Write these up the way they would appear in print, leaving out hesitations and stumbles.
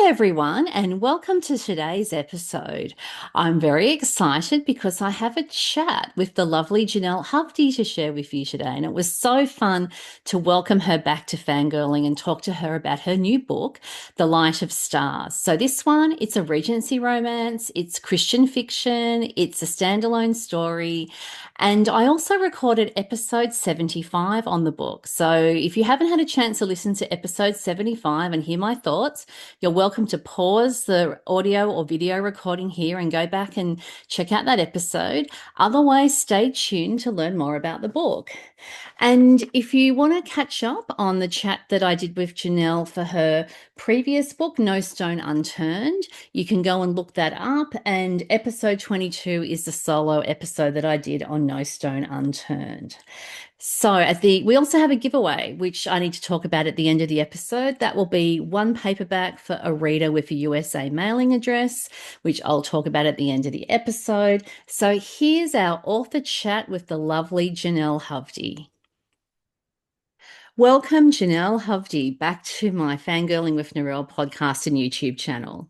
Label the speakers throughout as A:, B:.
A: everyone, and welcome to today's episode. I'm very excited because I have a chat with the lovely Jenelle Hovde to share with you today. And it was so fun to welcome her back to Fangirling and talk to her about her new book, The Light of Stars. So, this one, it's a Regency romance, it's Christian fiction, it's a standalone story. And I also recorded episode 75 on the book. So, if you haven't had a chance to listen to episode 75 and hear my thoughts, you're welcome to pause the audio or video recording here and go back and check out that episode. Otherwise, stay tuned to learn more about the book. And if you want to catch up on the chat that I did with Jenelle for her previous book, No Stone Unturned, you can go and look that up. And episode 22 is the solo episode that I did on No Stone Unturned. So we also have a giveaway, which I need to talk about at the end of the episode. That will be one paperback for a reader with a USA mailing address, which I'll talk about at the end of the episode. So here's our author chat with the lovely Jenelle Hovde. Welcome, Jenelle Hovde, back to my Fangirling with Narelle podcast and YouTube channel.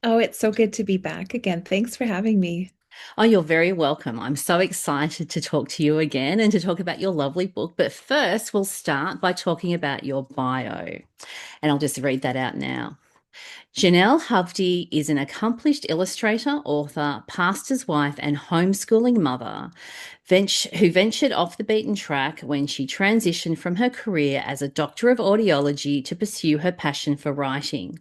B: Oh, it's so good to be back again. Thanks for having me.
A: Oh, you're very welcome. I'm so excited to talk to you again and to talk about your lovely book. But first, we'll start by talking about your bio. And I'll just read that out now. Jenelle Hovde is an accomplished illustrator, author, pastor's wife, and homeschooling mother who ventured off the beaten track when she transitioned from her career as a doctor of audiology to pursue her passion for writing.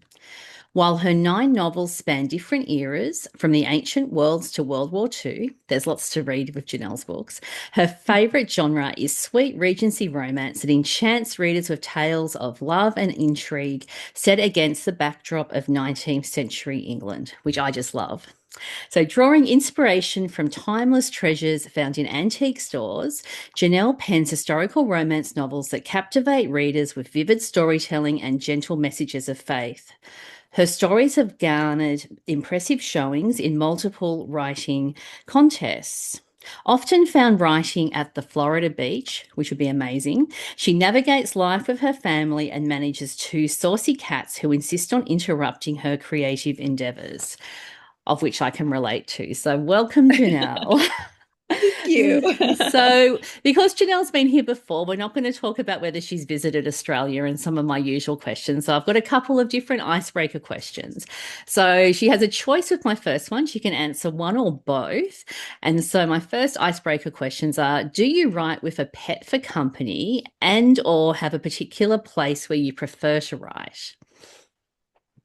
A: While her 9 novels span different eras, from the ancient worlds to World War II, there's lots to read with Jenelle's books, her favourite genre is sweet Regency romance that enchants readers with tales of love and intrigue set against the backdrop of 19th century England, which I just love. So, drawing inspiration from timeless treasures found in antique stores, Jenelle pens historical romance novels that captivate readers with vivid storytelling and gentle messages of faith. Her stories have garnered impressive showings in multiple writing contests. Often found writing at the Florida beach, which would be amazing, she navigates life with her family and manages 2 saucy cats who insist on interrupting her creative endeavors, of which I can relate to. So, welcome, Jenelle.
B: Thank you.
A: So, because Janelle's been here before, we're not going to talk about whether she's visited Australia and some of my usual questions. So, I've got a couple of different icebreaker questions. So, she has a choice with my first one. She can answer one or both. And so, my first icebreaker questions are: do you write with a pet for company and or have a particular place where you prefer to write?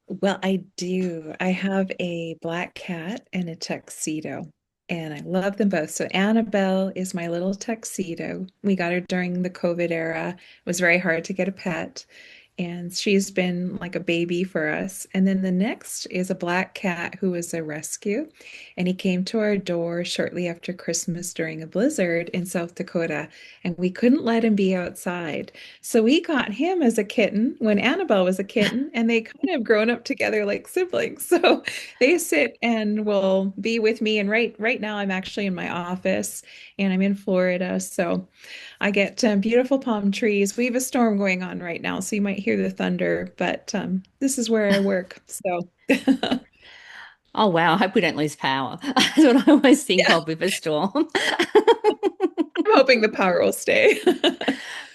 B: Well, I do. I have a black cat and a tuxedo, and I love them both. So Annabelle is my little tuxedo. We got her during the COVID era. It was very hard to get a pet, and she's been like a baby for us. And then the next is a black cat who was a rescue, and he came to our door shortly after Christmas during a blizzard in South Dakota, and we couldn't let him be outside. So we got him as a kitten when Annabelle was a kitten, and they kind of grown up together like siblings. So they sit and will be with me. And right now I'm actually in my office and I'm in Florida. So I get beautiful palm trees. We have a storm going on right now, so you might hear the thunder, but this is where I work. So,
A: Oh, wow. I hope we don't lose power. That's what I always think
B: yeah,
A: of with a storm.
B: I'm hoping the power will stay.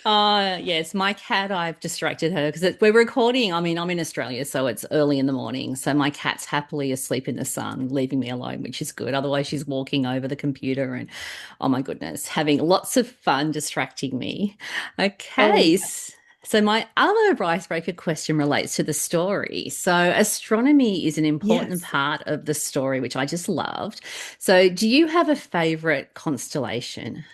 A: Yes, my cat, I've distracted her because we're recording. I mean, I'm in Australia, so it's early in the morning. So my cat's happily asleep in the sun, leaving me alone, which is good. Otherwise, she's walking over the computer and, oh my goodness, having lots of fun distracting me.
B: Oh,
A: Okay. So my other icebreaker question relates to the story. So astronomy is an important
B: yes.
A: part of the story, which I just loved. So do you have a favorite constellation?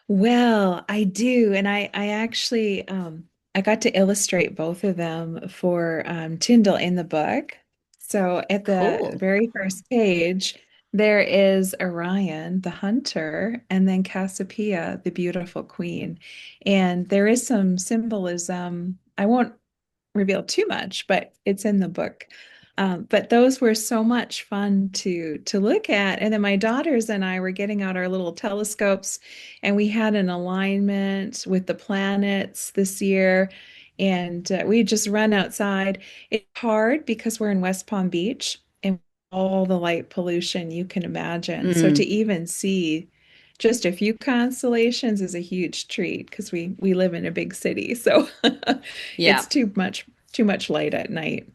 B: Well, I do, and I actually I got to illustrate both of them for Tyndall in the book. So at the
A: Cool.
B: very first page, there is Orion, the hunter, and then Cassiopeia, the beautiful queen. And there is some symbolism. I won't reveal too much, but it's in the book. But those were so much fun to look at. And then my daughters and I were getting out our little telescopes, and we had an alignment with the planets this year. And we just run outside. It's hard because we're in West Palm Beach and all the light pollution you can imagine. So to
A: Mm,
B: even see just a few constellations is a huge treat because we live in a big city. So
A: yeah.
B: it's too much light at night.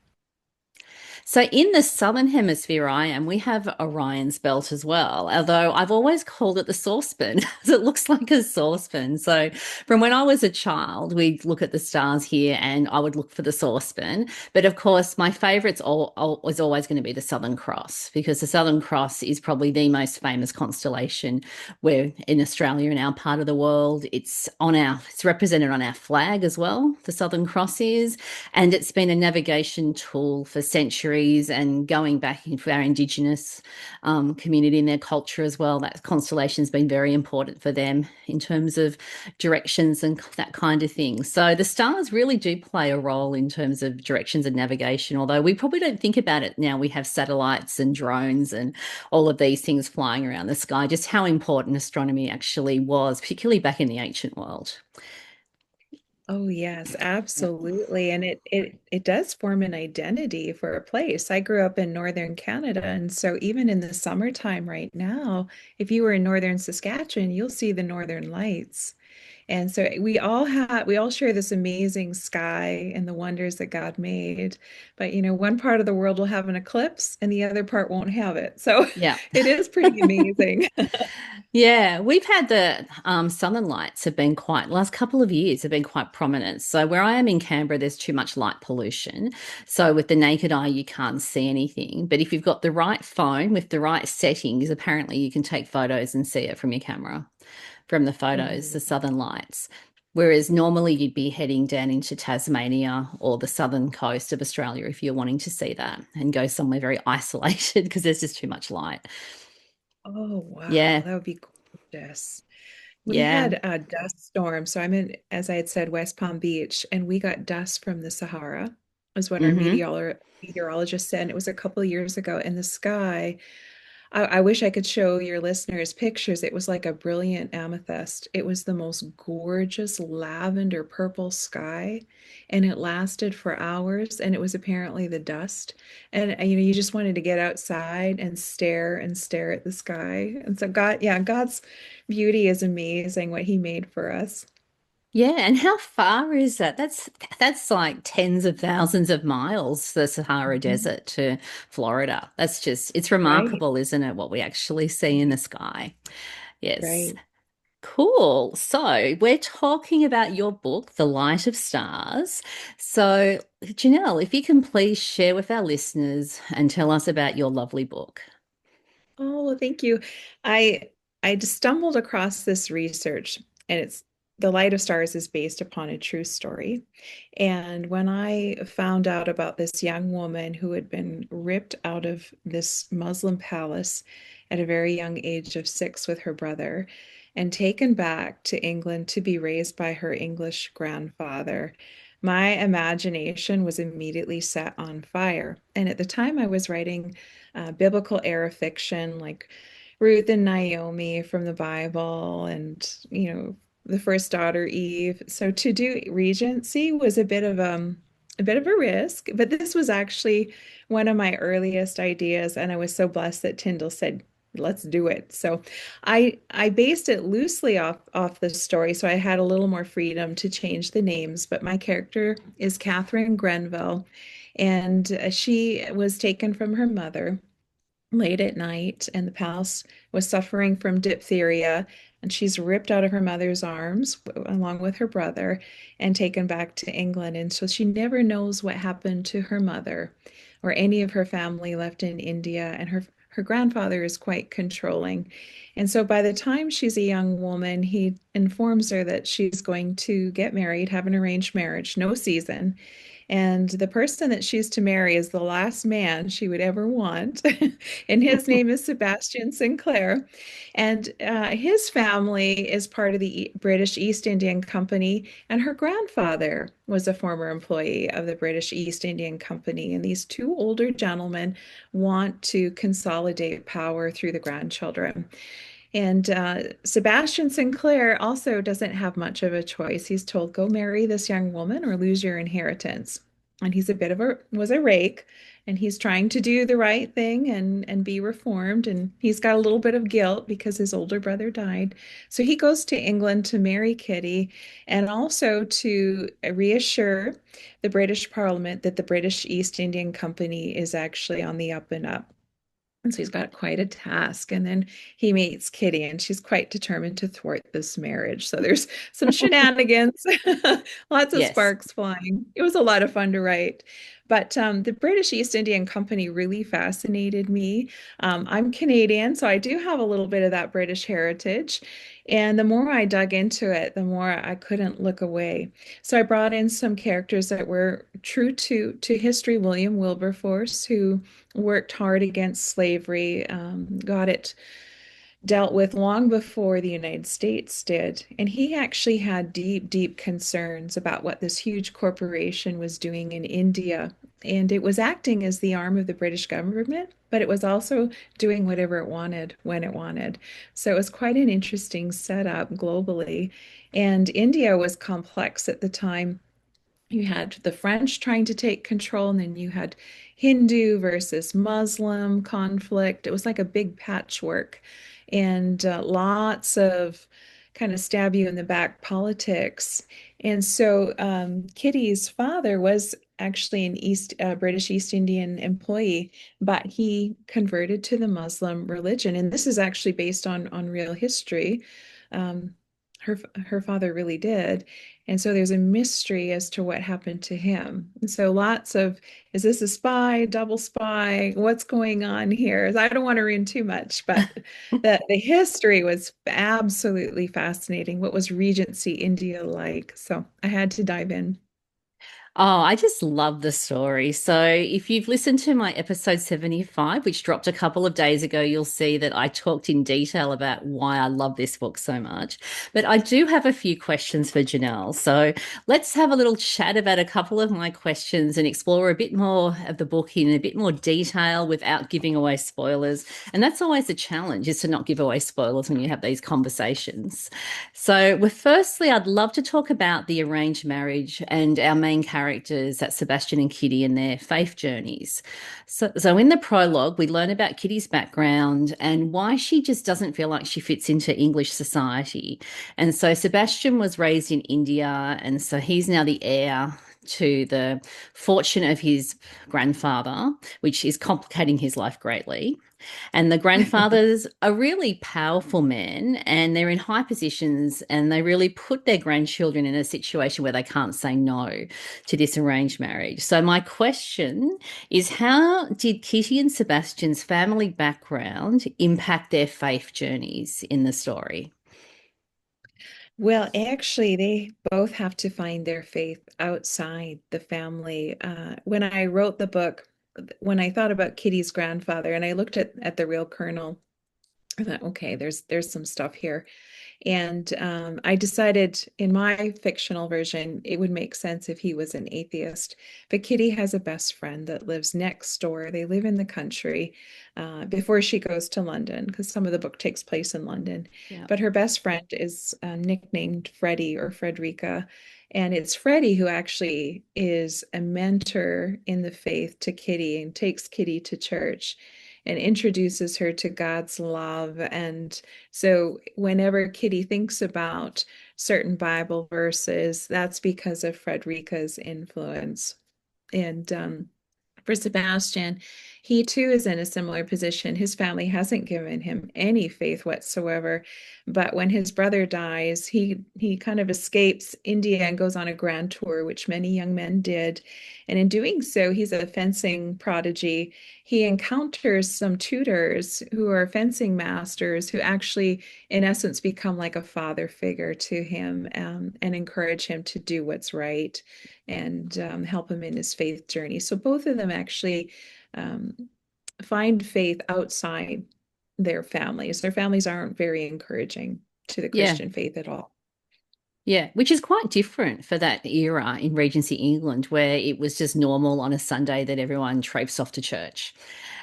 A: So in the southern hemisphere I am, we have Orion's belt as well. Although I've always called it the saucepan, because it looks like a saucepan. So from when I was a child, we'd look at the stars here and I would look for the saucepan. But of course, my favorite's was always going to be the Southern Cross, because the Southern Cross is probably the most famous constellation where in Australia, in our part of the world. It's represented on our flag as well, the Southern Cross is. And it's been a navigation tool for centuries, and going back into our Indigenous community and their culture as well. That constellation has been very important for them in terms of directions and that kind of thing. So the stars really do play a role in terms of directions and navigation, although we probably don't think about it now. We have satellites and drones and all of these things flying around the sky, just how important astronomy actually was, particularly back in the ancient world.
B: Oh yes,
A: Yeah.
B: absolutely. And it does form an identity for a place. I grew up in northern Canada, and so even in the summertime right now, if you were in northern Saskatchewan, you'll see the northern lights. And so we all share this amazing sky and the wonders that God made. But one part of the world will have an eclipse and the other part won't have it. So
A: Yeah.
B: it is pretty amazing.
A: Yeah, we've had the southern lights have been quite, last couple of years have been quite prominent. So where I am in Canberra, there's too much light pollution. So with the naked eye, you can't see anything. But if you've got the right phone with the right settings, apparently you can take photos and see it from your camera, from the photos, the
B: Oh.
A: southern lights. Whereas normally you'd be heading down into Tasmania or the southern coast of Australia if you're wanting to see that, and go somewhere very isolated because there's just too much light.
B: Oh, wow.
A: Yeah,
B: That would be gorgeous. We
A: yeah.
B: had a dust storm. So I'm in, as I had said, West Palm Beach, and we got dust from the Sahara, is what our
A: Hmm.
B: meteorologist said. And it was a couple of years ago, and the sky I wish I could show your listeners pictures. It was like a brilliant amethyst. It was the most gorgeous lavender purple sky, and it lasted for hours. And it was apparently the dust. And you just wanted to get outside and stare at the sky. And so God's beauty is amazing, what He made for us.
A: Yeah, and how far is that? That's like tens of thousands of miles, the Sahara
B: Mhm.
A: Desert to Florida. That's just, it's
B: Right,
A: remarkable, isn't it, what we actually see in the sky? Yes.
B: right.
A: Cool. So we're talking about your book, The Light of Stars. So, Janelle, if you can please share with our listeners and tell us about your lovely book.
B: Oh, well, thank you. I I just stumbled across this research, and it's The Light of Stars is based upon a true story. And when I found out about this young woman who had been ripped out of this Muslim palace at a very young age of 6 with her brother and taken back to England to be raised by her English grandfather, my imagination was immediately set on fire. And at the time, I was writing biblical era fiction like Ruth and Naomi from the Bible and, the first daughter Eve. So to do Regency was a bit of a risk, but this was actually one of my earliest ideas, and I was so blessed that Tyndall said, "Let's do it." So I based it loosely off the story, so I had a little more freedom to change the names, but my character is Catherine Grenville, and she was taken from her mother late at night, and the palace was suffering from diphtheria, and she's ripped out of her mother's arms along with her brother and taken back to England. And so she never knows what happened to her mother or any of her family left in India, and her grandfather is quite controlling. And so by the time she's a young woman, he informs her that she's going to get married, have an arranged marriage, no season, and the person that she's to marry is the last man she would ever want. And his name is Sebastian Sinclair. And his family is part of the British East Indian Company. And her grandfather was a former employee of the British East Indian Company. And these two older gentlemen want to consolidate power through the grandchildren. And Sebastian Sinclair also doesn't have much of a choice. He's told, go marry this young woman or lose your inheritance. And he's a bit of was a rake, and he's trying to do the right thing and be reformed. And he's got a little bit of guilt because his older brother died. So he goes to England to marry Kitty and also to reassure the British Parliament that the British East Indian Company is actually on the up and up. And so he's got quite a task. And then he meets Kitty, and she's quite determined to thwart this marriage. So there's some shenanigans, lots of
A: Yes.
B: sparks flying. It was a lot of fun to write. But the British East Indian Company really fascinated me. I'm Canadian, so I do have a little bit of that British heritage. And the more I dug into it, the more I couldn't look away. So I brought in some characters that were true to history. William Wilberforce, who worked hard against slavery, got it dealt with long before the United States did. And he actually had deep, deep concerns about what this huge corporation was doing in India. And it was acting as the arm of the British government, but it was also doing whatever it wanted when it wanted. So it was quite an interesting setup globally. And India was complex at the time. You had the French trying to take control, and then you had Hindu versus Muslim conflict. It was like a big patchwork, and lots of kind of stab you in the back politics. And so Kitty's father was actually an British East Indian employee, but he converted to the Muslim religion. And this is actually based on real history. Um, her father really did. And so there's a mystery as to what happened to him. And so lots of, is this a spy, double spy? What's going on here? I don't want to ruin too much, but the history was absolutely fascinating. What was Regency India like? So I had to dive in.
A: Oh, I just love the story. So, if you've listened to my episode 75, which dropped a couple of days ago, you'll see that I talked in detail about why I love this book so much. But I do have a few questions for Janelle. So, let's have a little chat about a couple of my questions and explore a bit more of the book in a bit more detail without giving away spoilers. And that's always the challenge, is to not give away spoilers when you have these conversations. So, firstly, I'd love to talk about the arranged marriage and our main characters, that's Sebastian and Kitty, and their faith journeys. So in the prologue, we learn about Kitty's background and why she just doesn't feel like she fits into English society. And so Sebastian was raised in India, and so he's now the heir to the fortune of his grandfather, which is complicating his life greatly. And the grandfathers are really powerful men, and they're in high positions, and they really put their grandchildren in a situation where they can't say no to this arranged marriage. So, my question is, how did Kitty and Sebastian's family background impact their faith journeys in the story?
B: Well, actually, they both have to find their faith outside the family. When I wrote the book, when I thought about Kitty's grandfather and I looked at the real Colonel, I thought, okay, there's some stuff here. And I decided in my fictional version, it would make sense if he was an atheist. But Kitty has a best friend that lives next door. They live in the country before she goes to London, because some of the book takes place in London.
A: Yeah.
B: But her best friend is nicknamed Freddie or Frederica. And it's Freddie who actually is a mentor in the faith to Kitty and takes Kitty to church and introduces her to God's love. And so whenever Kitty thinks about certain Bible verses, that's because of Frederica's influence. And for Sebastian, he too is in a similar position. His family hasn't given him any faith whatsoever. But when his brother dies, he kind of escapes India and goes on a grand tour, which many young men did. And in doing so, he's a fencing prodigy. He encounters some tutors who are fencing masters who actually, in essence, become like a father figure to him, and encourage him to do what's right and help him in his faith journey. So both of them actually um, find faith outside their families. Their families aren't very encouraging to the
A: Yeah.
B: Christian faith at all.
A: Yeah, which is quite different for that era in Regency England, where it was just normal on a Sunday that everyone traipsed off to church.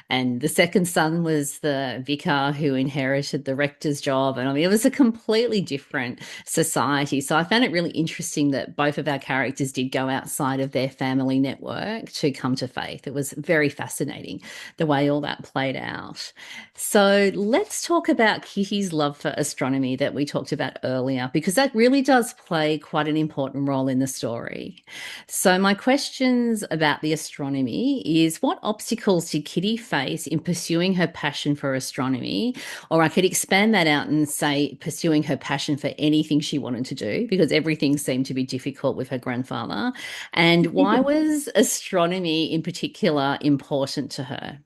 A: And the second son was the vicar who inherited the rector's job. And I mean, it was a completely different society. So I found it really interesting that both of our characters did go outside of their family network to come to faith. It was very fascinating the way all that played out. So let's talk about Kitty's love for astronomy that we talked about earlier, because that really does play quite an important role in the story. So, my questions about the astronomy is what obstacles did Kitty face in pursuing her passion for astronomy? Or I could expand that out and say pursuing her passion for anything she wanted to do, because everything seemed to be difficult with her grandfather. And why was astronomy in particular important to her?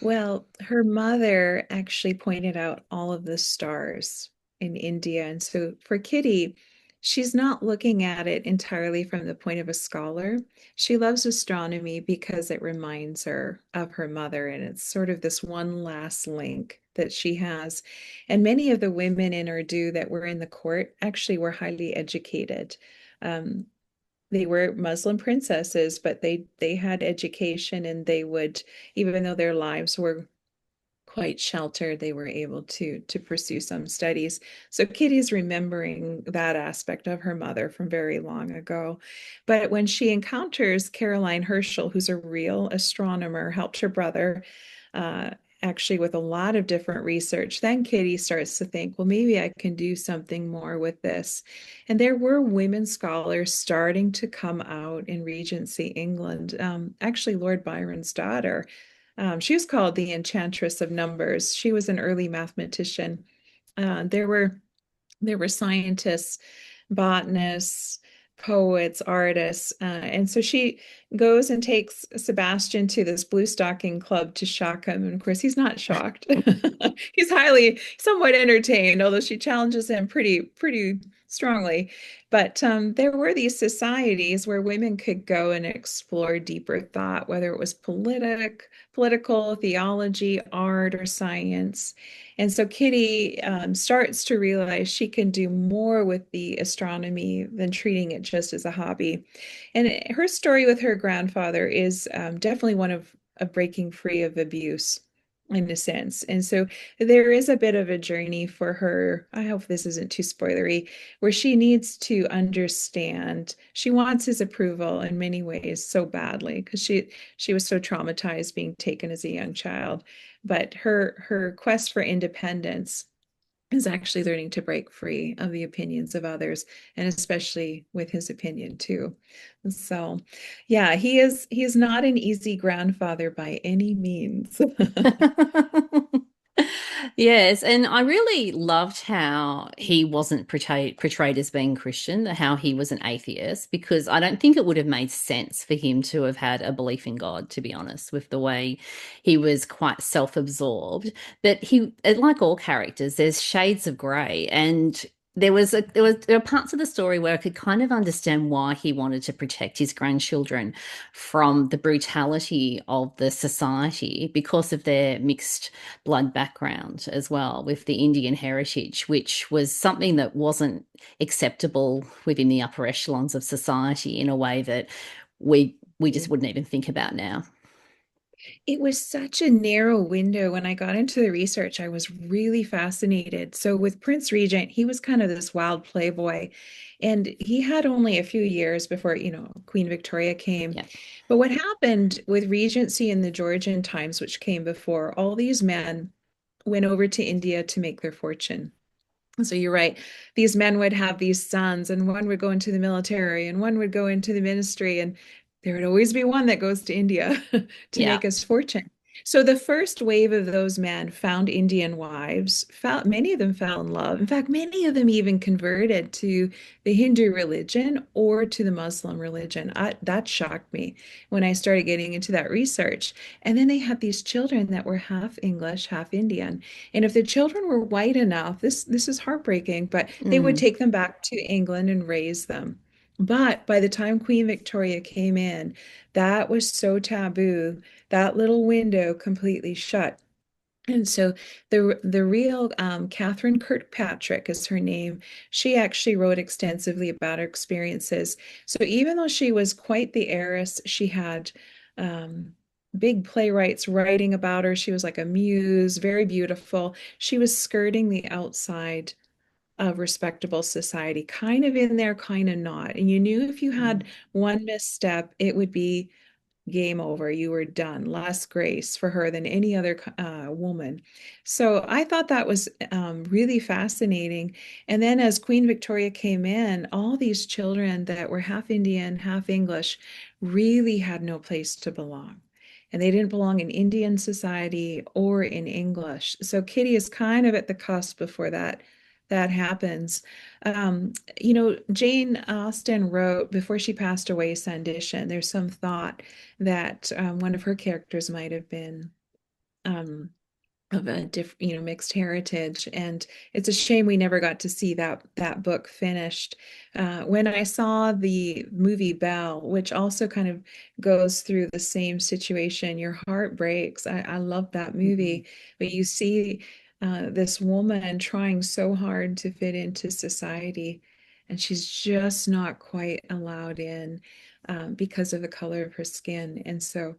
B: Well, her mother actually pointed out all of the stars in India. And so for Kitty, she's not looking at it entirely from the point of a scholar. She loves astronomy because it reminds her of her mother. And it's sort of this one last link that she has. And many of the women in Urdu that were in the court actually were highly educated. Um, they were Muslim princesses, but they had education and they would, even though their lives were quite sheltered, they were able to pursue some studies. So Kitty's remembering that aspect of her mother from very long ago. But when she encounters Caroline Herschel, who's a real astronomer, helped her brother uh, actually with a lot of different research, then Kitty starts to think, well, maybe I can do something more with this. And there were women scholars starting to come out in Regency, England. Actually, Lord Byron's daughter, she was called the Enchantress of Numbers. She was an early mathematician. There were scientists, botanists, poets, artists, and so she goes and takes Sebastian to this blue stocking club to shock him. And of course, he's not shocked. He's highly, somewhat entertained, although she challenges him pretty strongly. But there were these societies where women could go and explore deeper thought, whether it was political, theology, art, or science. And so Kitty starts to realize she can do more with the astronomy than treating it just as a hobby. And her story with her grandfather is definitely one of breaking free of abuse in a sense. And so there is a bit of a journey for her. I hope this isn't too spoilery, where she needs to understand. She wants his approval in many ways so badly because she was so traumatized being taken as a young child. But her quest for independence is actually learning to break free of the opinions of others, and especially with his opinion too. So, yeah, he is not an easy grandfather by any means.
A: Yes, and I really loved how he wasn't portrayed as being Christian, how he was an atheist, because I don't think it would have made sense for him to have had a belief in God, to be honest, with the way he was quite self-absorbed. But like all characters, there's shades of grey, and there were parts of the story where I could kind of understand why he wanted to protect his grandchildren from the brutality of the society because of their mixed blood background as well, with the Indian heritage, which was something that wasn't acceptable within the upper echelons of society in a way that we just wouldn't even think about now.
B: It was such a narrow window. When I got into the research, I was really fascinated. So, with Prince Regent, he was kind of this wild playboy, and he had only a few years before, Queen Victoria came.
A: Yeah.
B: But what happened with Regency in the Georgian times, which came before, all these men went over to India to make their fortune. So you're right. These men would have these sons, and one would go into the military, and one would go into the ministry, and there would always be one that goes to India to
A: Yeah.
B: make his fortune. So the first wave of those men found Indian wives. Many of them fell in love. In fact, many of them even converted to the Hindu religion or to the Muslim religion. That shocked me when I started getting into that research. And then they had these children that were half English, half Indian. And if the children were white enough, this is heartbreaking, but they would
A: Mm.
B: take them back to England and raise them. But by the time Queen Victoria came in, that was so taboo. That little window completely shut. And so the real Catherine Kirkpatrick is her name. She actually wrote extensively about her experiences. So even though she was quite the heiress, she had um, big playwrights writing about her. She was like a muse, very beautiful. She was skirting the outside of respectable society, kind of in there, kind of not. And you knew if you had one misstep, it would be game over. You were done. Less grace for her than any other woman. So I thought that was really fascinating. And then as Queen Victoria came in, all these children that were half Indian, half English really had no place to belong. And they didn't belong in Indian society or in English. So Kitty is kind of at the cusp before that happens. Jane Austen wrote before she passed away, Sandition. There's some thought that one of her characters might have been um, of a mixed heritage, and it's a shame we never got to see that book finished. When I saw the movie Belle, which also kind of goes through the same situation, your heart breaks. I love that
A: Mhm.
B: movie, but you see this woman trying so hard to fit into society, and she's just not quite allowed in because of the color of her skin. And so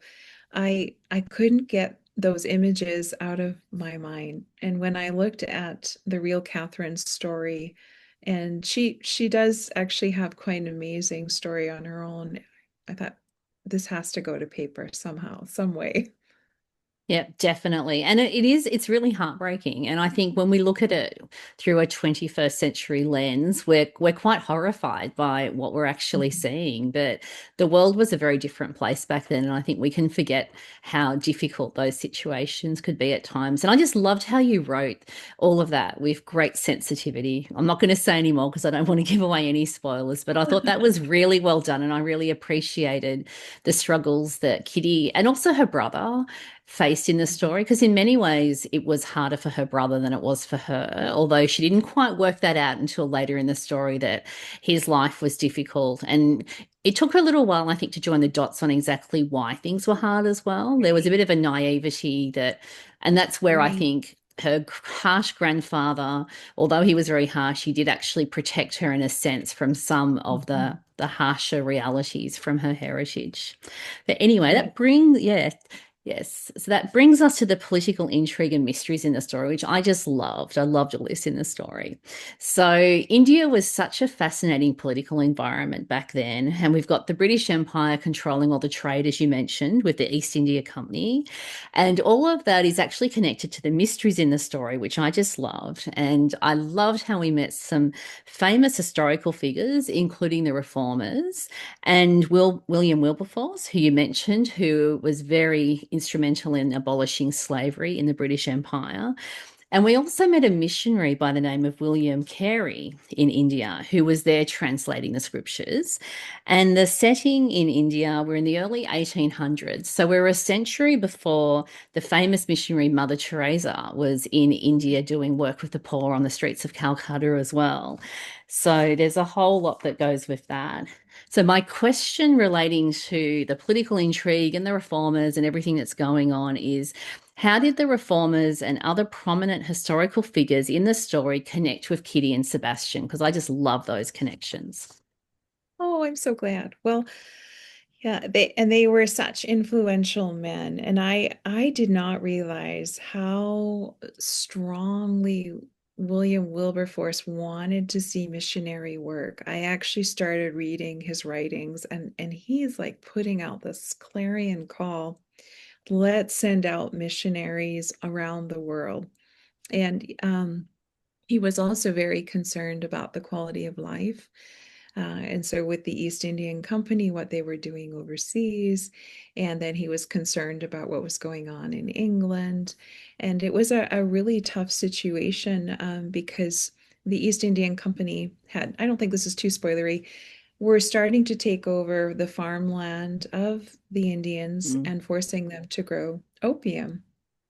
B: I couldn't get those images out of my mind. And when I looked at the real Catherine's story, and she does actually have quite an amazing story on her own, I thought this has to go to paper somehow, some way.
A: Yeah, definitely. And it's really heartbreaking. And I think when we look at it through a 21st century lens, we're quite horrified by what we're actually
B: Mhm.
A: seeing. But the world was a very different place back then. And I think we can forget how difficult those situations could be at times. And I just loved how you wrote all of that with great sensitivity. I'm not going to say any more because I don't want to give away any spoilers, but I thought that was really well done. And I really appreciated the struggles that Kitty and also her brother faced in the story, because in many ways it was harder for her brother than it was for her, although she didn't quite work that out until later in the story that his life was difficult. And it took her a little while, I think, to join the dots on exactly why things were hard as well. There was a
B: Right,
A: bit of a naivety and that's where I
B: right.
A: think her harsh grandfather, although he was very harsh, he did actually protect her in a sense from some of
B: Mhm.
A: the harsher realities from her heritage. But anyway,
B: Yeah.
A: yes. So that brings us to the political intrigue and mysteries in the story, which I just loved. I loved all this in the story. So India was such a fascinating political environment back then. And we've got the British Empire controlling all the trade, as you mentioned, with the East India Company. And all of that is actually connected to the mysteries in the story, which I just loved. And I loved how we met some famous historical figures, including the reformers and William Wilberforce, who you mentioned, who was very instrumental in abolishing slavery in the British Empire. And we also met a missionary by the name of William Carey in India, who was there translating the scriptures. And the setting in India, we're in the early 1800s. So we're a century before the famous missionary Mother Teresa was in India doing work with the poor on the streets of Calcutta as well. So there's a whole lot that goes with that. So my question relating to the political intrigue and the reformers and everything that's going on is, how did the reformers and other prominent historical figures in the story connect with Kitty and Sebastian? Because I just love those connections.
B: Oh, I'm so glad. Well, yeah, they were such influential men, and I did not realize how strongly William Wilberforce wanted to see missionary work. I actually started reading his writings, and he's like putting out this clarion call. Let's send out missionaries around the world. And he was also very concerned about the quality of life. And so, with the East Indian Company, what they were doing overseas, and then he was concerned about what was going on in England. And it was a really tough situation because the East Indian Company had, I don't think this is too spoilery, were starting to take over the farmland of the Indians
A: Mm.
B: and forcing them to grow opium.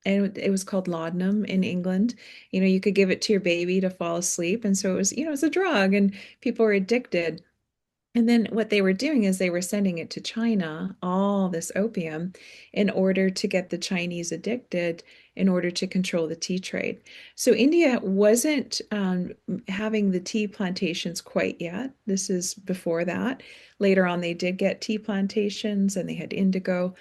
B: And it was called laudanum in England. You could give it to your baby to fall asleep. And so it was, it's a drug and people were addicted. And then what they were doing is they were sending it to China, all this opium, in order to get the Chinese addicted, in order to control the tea trade. So India wasn't having the tea plantations quite yet. This is before that. Later on, they did get tea plantations and they had indigo.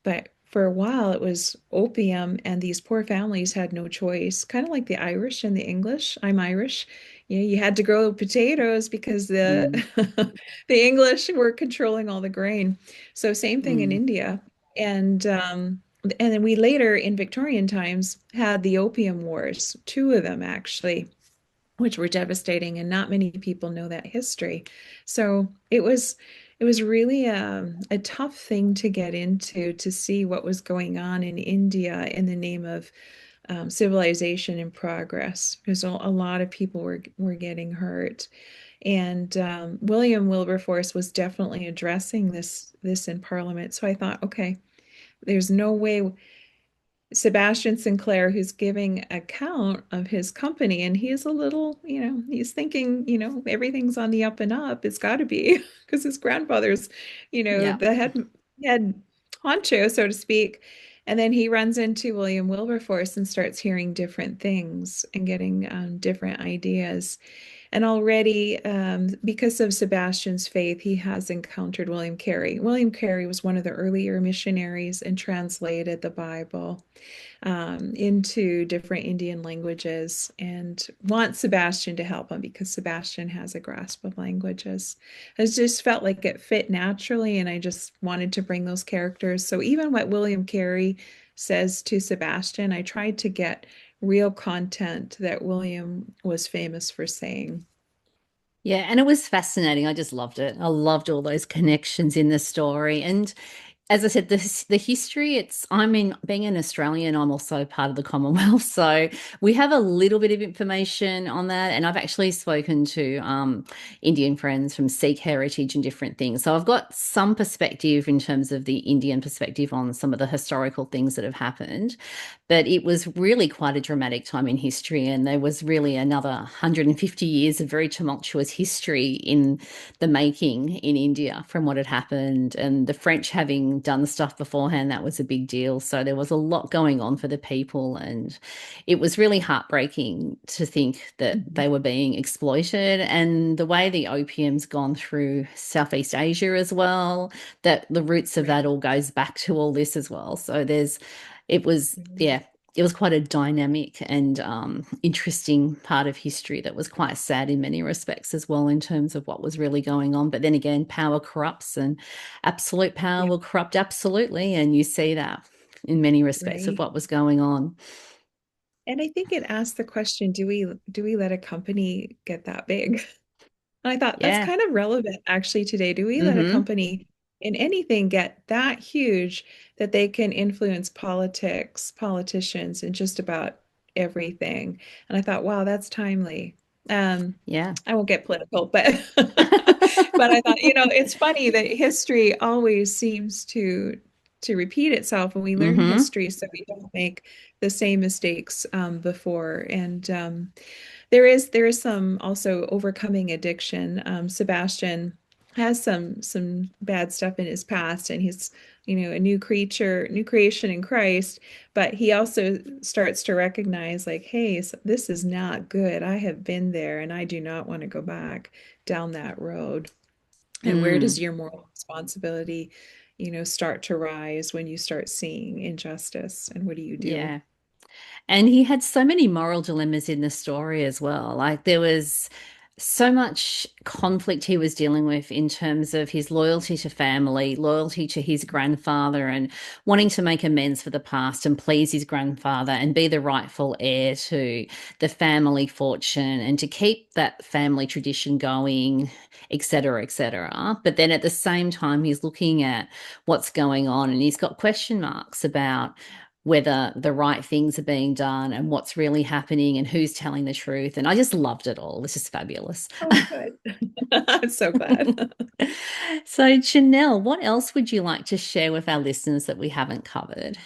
B: But for a while it was opium, and these poor families had no choice, kind of like the Irish and the English. I'm Irish. You know, you had to grow potatoes because the
A: Mm,
B: the English were controlling all the grain. So same thing in
A: mm.
B: India. And then we later in Victorian times had the opium wars, two of them actually, which were devastating, and not many people know that history. So it was really a tough thing to get into, to see what was going on in India in the name of civilization and progress, because a lot of people were getting hurt. And William Wilberforce was definitely addressing this in Parliament. So I thought, okay, there's no way Sebastian Sinclair, who's giving account of his company, and he's a little, he's thinking, everything's on the up and up. It's got to be because his grandfather's,
A: Yeah.
B: the head honcho, so to speak. And then he runs into William Wilberforce and starts hearing different things and getting different ideas. And already, because of Sebastian's faith, he has encountered William Carey. William Carey was one of the earlier missionaries and translated the Bible into different Indian languages, and wants Sebastian to help him because Sebastian has a grasp of languages. It just felt like it fit naturally, and I just wanted to bring those characters. So even what William Carey says to Sebastian, I tried to get real content that William was famous for saying.
A: Yeah, and it was fascinating. I just loved it. I loved all those connections in the story. And as I said, the history, I mean, being an Australian, I'm also part of the Commonwealth. So we have a little bit of information on that. And I've actually spoken to Indian friends from Sikh heritage and different things. So I've got some perspective in terms of the Indian perspective on some of the historical things that have happened. But it was really quite a dramatic time in history. And there was really another 150 years of very tumultuous history in the making in India from what had happened. And the French having done stuff beforehand, that was a big deal. So there was a lot going on for the people. And it was really heartbreaking to think that
B: Mhm.
A: they were being exploited. And the way the opium's gone through Southeast Asia as well, that the roots of
B: Right.
A: that all goes back to all this as well. So it was, yeah, it was quite a dynamic and interesting part of history that was quite sad in many respects as well, in terms of what was really going on. But then again, power corrupts, and absolute power
B: Yeah,
A: will corrupt absolutely. And you see that in many respects of
B: right.
A: what was going on.
B: And I think it asked the question, do we let a company get that big? And I thought that's
A: Yeah.
B: kind of relevant actually today. Do we let a
A: Mm-hmm.
B: company in anything get that huge that they can influence politics, politicians, and just about everything? And I thought, wow, that's timely. Um,
A: Yeah.
B: I won't get political, but but I thought, it's funny that history always seems to repeat itself, and we learn
A: Mm-hmm.
B: history so we don't make the same mistakes before. And there is some also overcoming addiction. Sebastian has some bad stuff in his past, and he's a new creature, new creation in Christ. But he also starts to recognize, like, hey, this is not good. I have been there, and I do not want to go back down that road. And where does
A: Mm.
B: your moral responsibility, start to rise when you start seeing injustice? And what do you do?
A: Yeah. And he had so many moral dilemmas in the story as well. Like there was so much conflict he was dealing with in terms of his loyalty to family, loyalty to his grandfather, and wanting to make amends for the past and please his grandfather and be the rightful heir to the family fortune and to keep that family tradition going, etc., etc. But then at the same time, he's looking at what's going on and he's got question marks about whether the right things are being done and what's really happening and who's telling the truth. And I just loved it all. This is fabulous.
B: Oh, good. I'm so glad.
A: So, Janelle, what else would you like to share with our listeners that we haven't covered?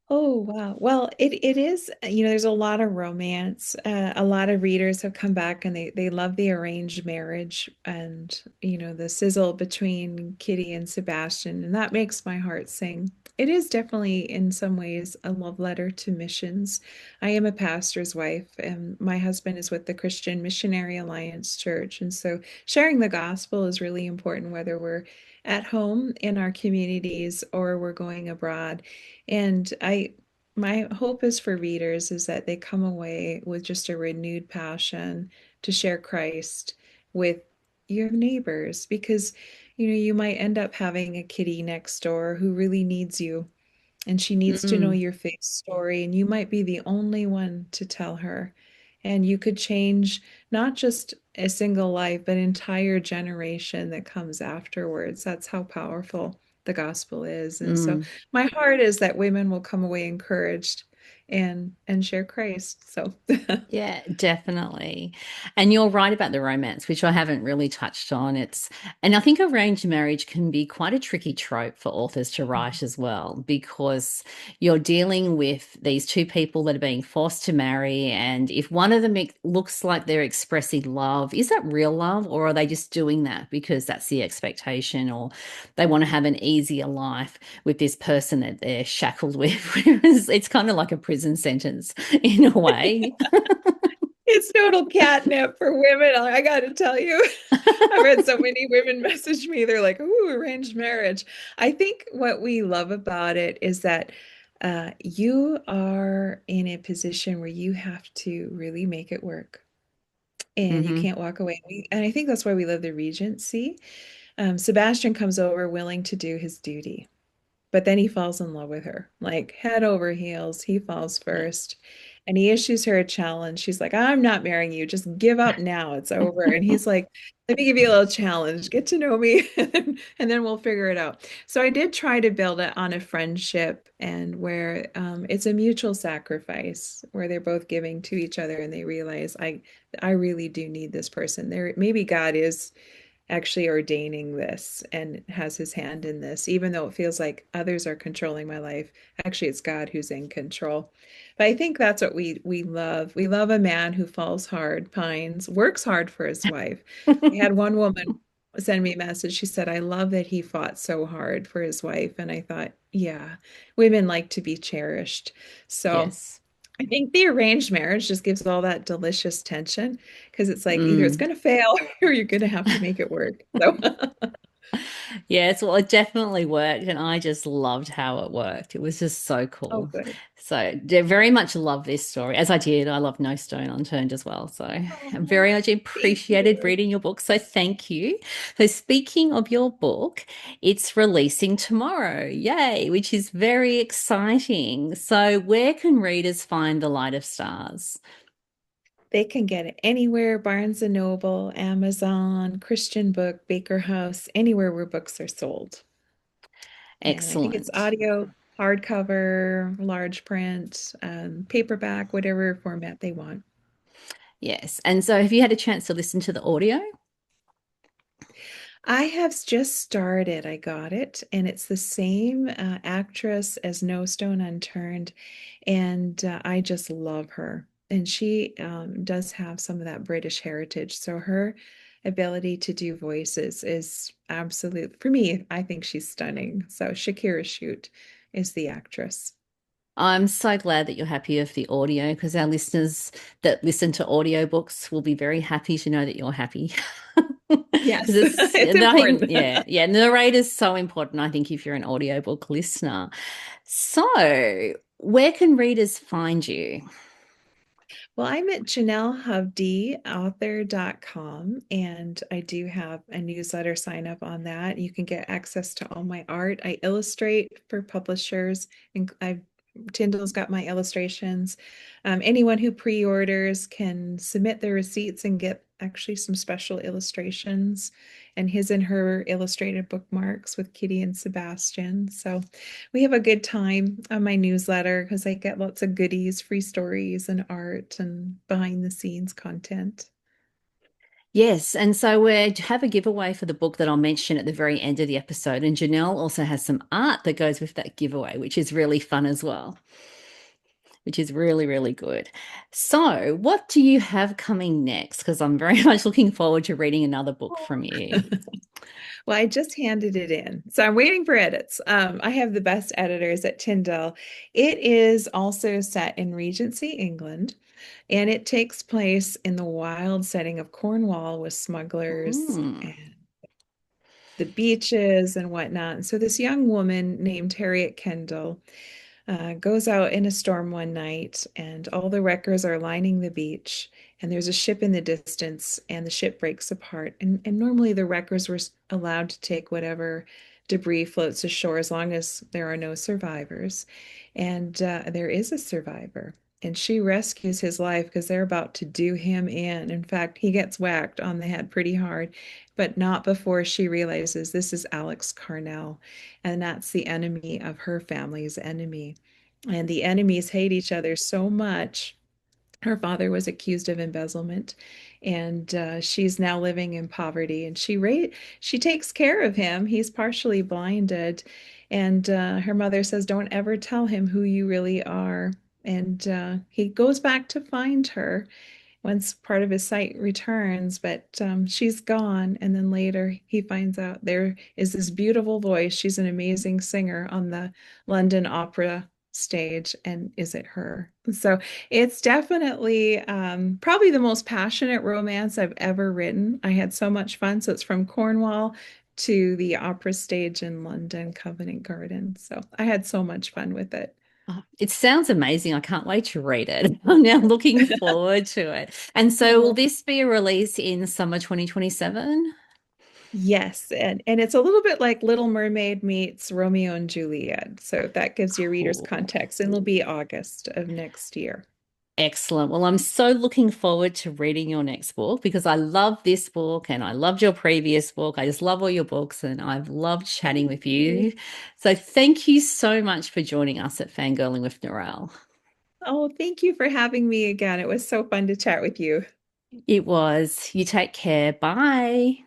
B: Oh, wow. Well, it is, there's a lot of romance. A lot of readers have come back and they love the arranged marriage and, the sizzle between Kitty and Sebastian. And that makes my heart sing. It is definitely, in some ways, a love letter to missions. I am a pastor's wife, and my husband is with the Christian Missionary Alliance Church. And so sharing the gospel is really important, whether we're at home in our communities or we're going abroad. And my hope is for readers is that they come away with just a renewed passion to share Christ with your neighbors because you might end up having a kitty next door who really needs you and she needs to know
A: Mm,
B: your faith story, and you might be the only one to tell her. And you could change not just a single life, but an entire generation that comes afterwards. That's how powerful the gospel is. And so
A: mm.
B: my heart is that women will come away encouraged and share Christ. So
A: Yeah, definitely. And you're right about the romance, which I haven't really touched on. And I think arranged marriage can be quite a tricky trope for authors to write as well, because you're dealing with these two people that are being forced to marry. And if one of them looks like they're expressing love, is that real love, or are they just doing that because that's the expectation, or they want to have an easier life with this person that they're shackled with? It's kind of like a prison sentence in a way.
B: it's total catnip for women. I got to tell you, I've had so many women message me. They're like, "Ooh, arranged marriage." I think what we love about it is that you are in a position where you have to really make it work, and you
A: Hmm.
B: can't walk away. And I think that's why we love the Regency. Sebastian comes over willing to do his duty. But then he falls in love with her, like head over heels. He falls
A: Yeah.
B: first. And he issues her a challenge. She's like, I'm not marrying you. Just give up now. It's over. And he's like, let me give you a little challenge. Get to know me, and then we'll figure it out. So I did try to build it on a friendship and where it's a mutual sacrifice, where they're both giving to each other and they realize I really do need this person. There, maybe God is actually ordaining this and has his hand in this, even though it feels like others are controlling my life. Actually, it's God who's in control. But I think that's what we love. We love a man who falls hard, pines, works hard for his wife. I had one woman send me a message. She said, I love that he fought so hard for his wife. And I thought, yeah, women like to be cherished. So
A: Yes.
B: I think the arranged marriage just gives all that delicious tension because it's like either it's
A: Mm.
B: going to fail or you're going to have to make it work. So,
A: Yes, well, it definitely worked, and I just loved how it worked. It was just so
B: oh,
A: cool.
B: good.
A: So, I very much love this story, as I did. I love No Stone Unturned as well. So, I
B: Oh,
A: very much
B: thank
A: appreciated
B: you.
A: reading your book. So, thank you. So, speaking of your book, it's releasing tomorrow. Yay, which is very exciting. So, where can readers find The Light of Stars?
B: They can get it anywhere, Barnes and Noble, Amazon, Christian Book, Baker House, anywhere where books are sold. And I think it's
A: Excellent.
B: audio, hardcover, large print, paperback, whatever format they want.
A: Yes. And so, have you had a chance to listen to the audio?
B: I have just started. I got it, and it's the same actress as No Stone Unturned, and I just love her. And she does have some of that British heritage, so her ability to do voices is absolute. For me, I think she's stunning. So Shakira Shoot is the actress.
A: I'm so glad that you're happy with the audio, because our listeners that listen to audiobooks will be very happy to know that you're happy. Because
B: Yes,
A: it's,
B: it's
A: I think,
B: important.
A: yeah, yeah, narrate is so important, I think, if you're an audiobook listener. So, where can readers find you?
B: Well, I'm at Jenelle Hovde, author.com, and I do have a newsletter sign up on that. You can get access to all my art. I illustrate for publishers, and Tyndall's got my illustrations. Anyone who pre-orders can submit their receipts and get actually some special illustrations and his and her illustrated bookmarks with Kitty and Sebastian. So we have a good time on my newsletter because I get lots of goodies, free stories and art and behind the scenes content.
A: Yes, and so we have a giveaway for the book that I'll mention at the very end of the episode. And Janelle also has some art that goes with that giveaway, which is really fun as well, which is really, really good. So, what do you have coming next? Because I'm very much looking forward to reading another book from you.
B: Well, I just handed it in. So I'm waiting for edits. I have the best editors at Tyndall. It is also set in Regency, England, and it takes place in the wild setting of Cornwall with smugglers
A: Mm.
B: and the beaches and whatnot. And so this young woman named Harriet Kendall goes out in a storm one night, and all the wreckers are lining the beach. And there's a ship in the distance, and the ship breaks apart. And normally the wreckers were allowed to take whatever debris floats ashore as long as there are no survivors. And there is a survivor. And she rescues his life because they're about to do him in. In fact, he gets whacked on the head pretty hard, but not before she realizes this is Alex Carnell, and that's the enemy of her family's enemy. And the enemies hate each other so much. Her father was accused of embezzlement, and she's now living in poverty. And she takes care of him. He's partially blinded, and her mother says, "Don't ever tell him who you really are." And he goes back to find her once part of his sight returns, but she's gone. And then later he finds out there is this beautiful voice. She's an amazing singer on the London Opera stage. And is it her? So it's definitely probably the most passionate romance I've ever written. I had so much fun. So it's from Cornwall to the opera stage in London, Covent Garden. So I had so much fun with it.
A: Oh, it sounds amazing. I can't wait to read it. I'm now looking forward to it. And so, will
B: Oh,
A: this be a release in summer 2027?
B: yes, and it's a little bit like Little Mermaid meets Romeo and Juliet. So that gives your readers
A: Cool.
B: context, and it'll be August of next year.
A: Excellent. Well, I'm so looking forward to reading your next book because I love this book and I loved your previous book. I just love all your books and I've loved chatting with you. So, thank you so much for joining us at Fangirling with Narelle.
B: Oh, thank you for having me again. It was so fun to chat with you.
A: It was. You take care. Bye.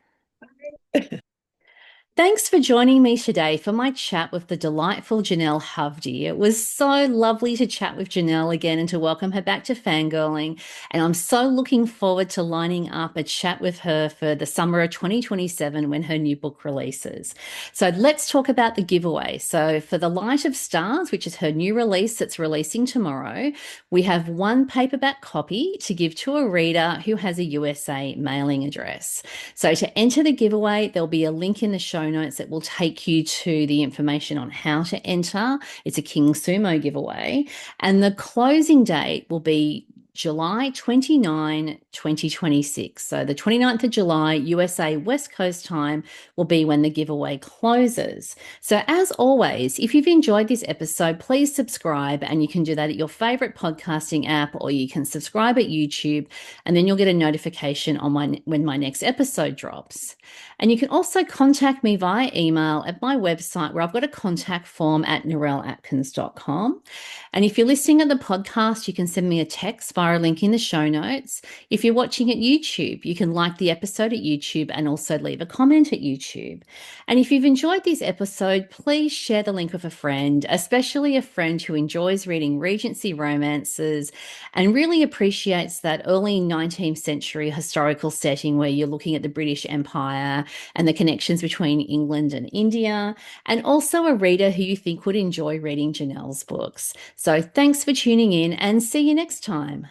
A: Thanks for joining me today for my chat with the delightful Jenelle Hovde. It was so lovely to chat with Jenelle again and to welcome her back to Fangirling. And I'm so looking forward to lining up a chat with her for the summer of 2027 when her new book releases. So let's talk about the giveaway. So for The Light of Stars, which is her new release that's releasing tomorrow, we have one paperback copy to give to a reader who has a USA mailing address. So to enter the giveaway, there'll be a link in the show notes that will take you to the information on how to enter. It's a King Sumo giveaway. And the closing date will be July 29, 2026. So the 29th of July, USA West Coast time will be when the giveaway closes. So as always, if you've enjoyed this episode, please subscribe and you can do that at your favorite podcasting app or you can subscribe at YouTube and then you'll get a notification on when my next episode drops. And you can also contact me via email at my website where I've got a contact form at narelleatkins.com. And if you're listening at the podcast, you can send me a text via a link in the show notes. If you're watching at YouTube, you can like the episode at YouTube and also leave a comment at YouTube. And if you've enjoyed this episode, please share the link with a friend, especially a friend who enjoys reading Regency romances and really appreciates that early 19th century historical setting where you're looking at the British Empire and the connections between England and India, and also a reader who you think would enjoy reading Jenelle's books. So thanks for tuning in and see you next time.